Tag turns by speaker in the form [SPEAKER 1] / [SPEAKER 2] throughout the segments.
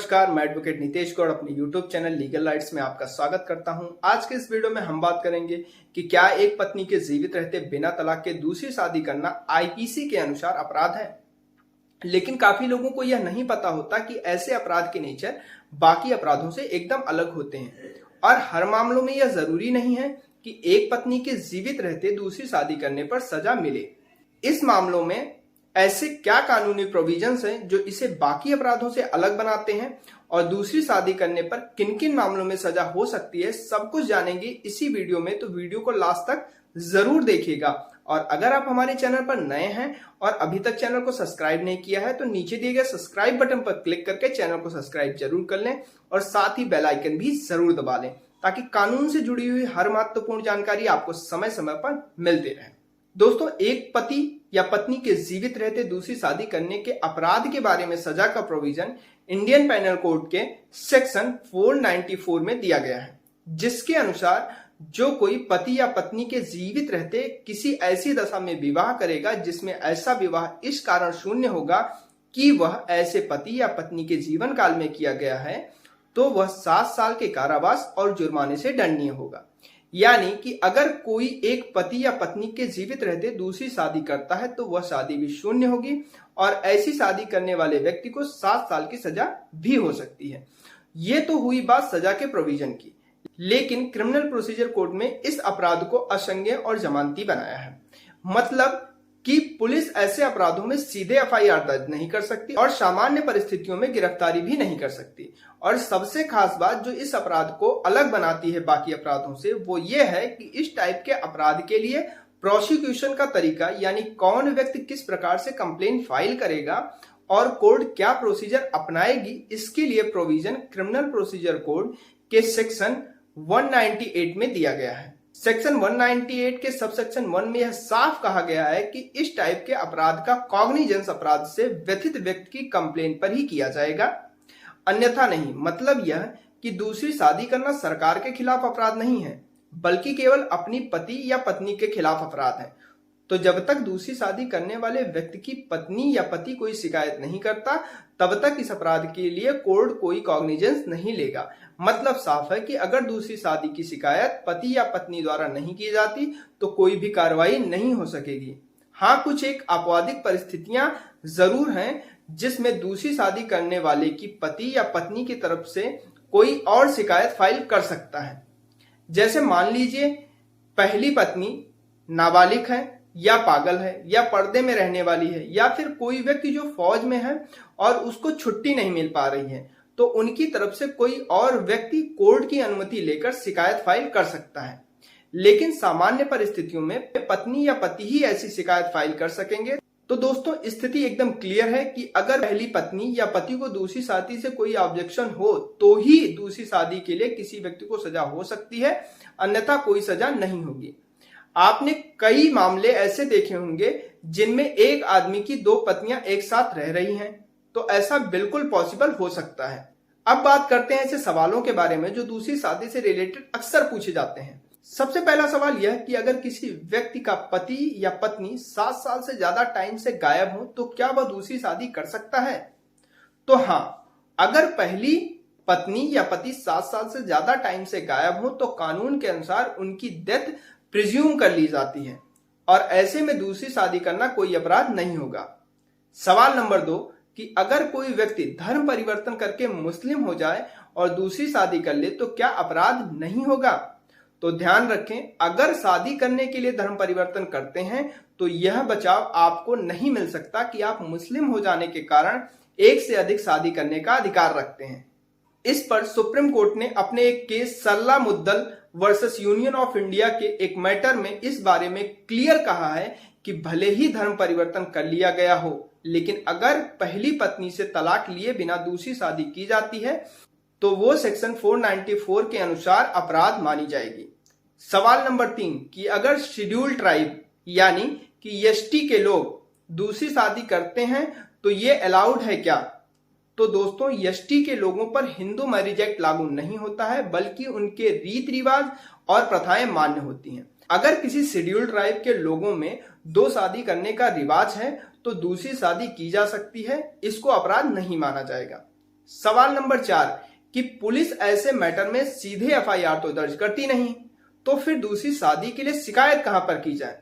[SPEAKER 1] नमस्कार, मैं एडवोकेट नितेश गौड़ अपने यूट्यूब चैनल लीगल राइट्स में आपका स्वागत करता हूं। आज के इस वीडियो में हम बात करेंगे कि क्या एक पत्नी के जीवित रहते बिना तलाक के दूसरी शादी करना आईपीसी के अनुसार अपराध है। लेकिन काफी लोगों को यह नहीं पता होता कि ऐसे अपराध के नेचर बाकी अपराधों से एकदम अलग होते हैं और हर मामलों में यह जरूरी नहीं है कि एक पत्नी के जीवित रहते दूसरी शादी करने पर सजा मिले। इस मामलों में ऐसे क्या कानूनी प्रोविजंस हैं जो इसे बाकी अपराधों से अलग बनाते हैं और दूसरी शादी करने पर किन किन मामलों में सजा हो सकती है, सब कुछ जानेंगे इसी वीडियो में। तो वीडियो को लास्ट तक जरूर देखिएगा। और अगर आप हमारे चैनल पर नए हैं और अभी तक चैनल को सब्सक्राइब नहीं किया है तो नीचे दिए गए सब्सक्राइब बटन पर क्लिक करके चैनल को सब्सक्राइब जरूर कर लें और साथ ही बेल आइकन भी जरूर दबा लें ताकि कानून से जुड़ी हुई हर महत्वपूर्ण जानकारी आपको समय समय पर मिलती रहे। दोस्तों, एक पति या पत्नी के जीवित रहते दूसरी शादी करने के अपराध के बारे में सजा का प्रोविजन इंडियन पेनल कोड के सेक्शन 494 में दिया गया है, जिसके अनुसार जो कोई पति या पत्नी के जीवित रहते किसी ऐसी दशा में विवाह करेगा जिसमें ऐसा विवाह इस कारण शून्य होगा कि वह ऐसे पति या पत्नी के जीवन काल में किया गया है, तो वह 7 साल के कारावास और जुर्माने से दंडनीय होगा। यानी कि अगर कोई एक पति या पत्नी के जीवित रहते दूसरी शादी करता है तो वह शादी भी शून्य होगी और ऐसी शादी करने वाले व्यक्ति को 7 साल की सजा भी हो सकती है। ये तो हुई बात सजा के प्रोविजन की, लेकिन क्रिमिनल प्रोसीजर कोड में इस अपराध को असंज्ञेय और जमानती बनाया है। मतलब कि पुलिस ऐसे अपराधों में सीधे एफआईआर दर्ज नहीं कर सकती और सामान्य परिस्थितियों में गिरफ्तारी भी नहीं कर सकती। और सबसे खास बात जो इस अपराध को अलग बनाती है बाकी अपराधों से वो ये है कि इस टाइप के अपराध के लिए प्रोसिक्यूशन का तरीका, यानी कौन व्यक्ति किस प्रकार से कंप्लेंट फाइल करेगा और कोर्ट क्या प्रोसीजर अपनाएगी, इसके लिए प्रोविजन क्रिमिनल प्रोसीजर कोड के सेक्शन 198 में दिया गया है। सेक्शन 198 के सबसेक्शन 1 में यह साफ कहा गया है कि इस टाइप के अपराध का कॉग्निजेंस अपराध से व्यथित व्यक्ति की कंप्लेंट पर ही किया जाएगा, अन्यथा नहीं। मतलब यह कि दूसरी शादी करना सरकार के खिलाफ अपराध नहीं है, बल्कि केवल अपनी पति या पत्नी के खिलाफ अपराध है। तो जब तक दूसरी शादी करने वाले व्यक्ति की पत्नी या पति कोई शिकायत नहीं करता तब तक इस अपराध के लिए कोर्ट कोई कॉग्निजेंस नहीं लेगा। मतलब साफ है कि अगर दूसरी शादी की शिकायत पति या पत्नी द्वारा नहीं की जाती तो कोई भी कार्रवाई नहीं हो सकेगी। हाँ, कुछ एक आपवादिक परिस्थितियां जरूर हैं जिसमें दूसरी शादी करने वाले की पति या पत्नी की तरफ से कोई और शिकायत फाइल कर सकता है। जैसे मान लीजिए पहली पत्नी नाबालिग है या पागल है या पर्दे में रहने वाली है या फिर कोई व्यक्ति जो फौज में है और उसको छुट्टी नहीं मिल पा रही है, तो उनकी तरफ से कोई और व्यक्ति कोर्ट की अनुमति लेकर शिकायत फाइल कर सकता है। लेकिन सामान्य परिस्थितियों में पत्नी या पति ही ऐसी शिकायत फाइल कर सकेंगे। तो दोस्तों, स्थिति एकदम क्लियर है कि अगर पहली पत्नी या पति को दूसरी शादी से कोई ऑब्जेक्शन हो तो ही दूसरी शादी के लिए किसी व्यक्ति को सजा हो सकती है, अन्यथा कोई सजा नहीं होगी। आपने कई मामले ऐसे देखे होंगे जिनमें एक आदमी की 2 पत्नियां एक साथ रह रही हैं, तो ऐसा बिल्कुल पॉसिबल हो सकता है। अब बात करते हैं ऐसे सवालों के बारे में जो दूसरी शादी से रिलेटेड अक्सर पूछे जाते हैं। सबसे पहला सवाल यह कि अगर किसी व्यक्ति का पति या पत्नी 7 साल से ज्यादा टाइम से गायब हो तो क्या वह दूसरी शादी कर सकता है? तो हाँ, अगर पहली पत्नी या पति 7 साल से ज्यादा टाइम से गायब हो तो कानून के अनुसार उनकी डेथ प्रिज्यूम कर ली जाती है और ऐसे में दूसरी शादी करना कोई अपराध नहीं होगा। सवाल नंबर 2 कि अगर कोई व्यक्ति धर्म परिवर्तन करके मुस्लिम हो जाए और दूसरी शादी कर ले तो क्या अपराध नहीं होगा? तो ध्यान रखें, अगर शादी करने के लिए धर्म परिवर्तन करते हैं तो यह बचाव आपको नहीं मिल सकता कि आप मुस्लिम हो जाने के कारण एक से अधिक शादी करने का अधिकार रखते हैं। इस पर सुप्रीम कोर्ट ने अपने एक केस सरला मुद्दल वर्सेस यूनियन ऑफ इंडिया के एक मैटर में इस बारे में क्लियर कहा है कि भले ही धर्म परिवर्तन कर लिया गया हो, लेकिन अगर पहली पत्नी से तलाक लिए बिना दूसरी शादी की जाती है तो वो सेक्शन 494 के अनुसार अपराध मानी जाएगी। सवाल नंबर 3 कि अगर शेड्यूल ट्राइब यानी कि एसटी के लोग दूसरी शादी करते हैं तो ये अलाउड है क्या? तो दोस्तों, एसटी के लोगों पर हिंदू मैरिज एक्ट लागू नहीं होता है, बल्कि उनके रीत रिवाज और प्रथाएं मान्य होती हैं। अगर किसी शेड्यूल ट्राइब के लोगों में 2 शादी करने का रिवाज है तो दूसरी शादी की जा सकती है, इसको अपराध नहीं माना जाएगा। सवाल नंबर 4 कि पुलिस ऐसे मैटर में सीधे एफआईआर तो दर्ज करती नहीं, तो फिर दूसरी शादी के लिए शिकायत कहां पर की जाए।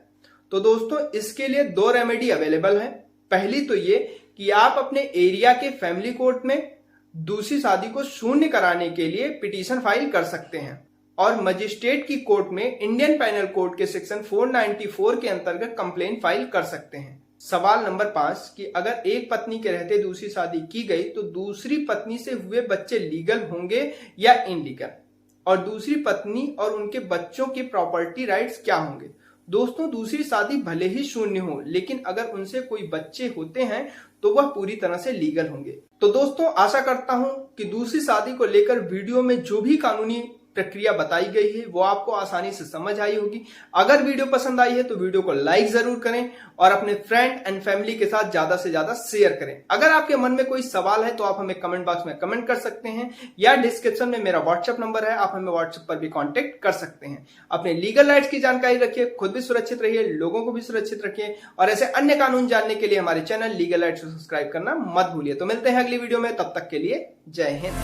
[SPEAKER 1] तो दोस्तों इसके लिए 2 रेमेडी अवेलेबल है। पहली तो ये कि आप अपने एरिया के फैमिली कोर्ट में दूसरी शादी को शून्य कराने के लिए पिटीशन फाइल कर सकते हैं और मजिस्ट्रेट की कोर्ट में इंडियन पेनल कोड के सेक्शन 494 के अंतर्गत कंप्लेंट फाइल कर सकते हैं। सवाल नंबर 5 कि अगर एक पत्नी के रहते दूसरी शादी की गई तो दूसरी पत्नी से हुए बच्चे लीगल होंगे या इनलीगल, और दूसरी पत्नी और उनके बच्चों के प्रॉपर्टी राइट्स क्या होंगे। दोस्तों दूसरी शादी भले ही शून्य हो, लेकिन अगर उनसे कोई बच्चे होते हैं तो वह पूरी तरह से लीगल होंगे। तो दोस्तों आशा करता हूं कि दूसरी शादी को लेकर वीडियो में जो भी कानूनी प्रक्रिया बताई गई है वो आपको आसानी से समझ आई होगी। अगर वीडियो पसंद आई है तो वीडियो को लाइक जरूर करें और अपने फ्रेंड एंड फैमिली के साथ ज्यादा से ज्यादा शेयर करें। अगर आपके मन में कोई सवाल है तो आप हमें कमेंट बॉक्स में कमेंट कर सकते हैं या डिस्क्रिप्शन में मेरा व्हाट्सएप नंबर है, आप हमें व्हाट्सएप पर भी कॉन्टेक्ट कर सकते हैं। अपने लीगल राइट्स की जानकारी रखिए, खुद भी सुरक्षित रहिए, लोगों को भी सुरक्षित रखिए और ऐसे अन्य कानून जानने के लिए हमारे चैनल लीगल राइट्स को सब्सक्राइब करना मत भूलिए। तो मिलते हैं अगली वीडियो में, तब तक के लिए जय हिंद।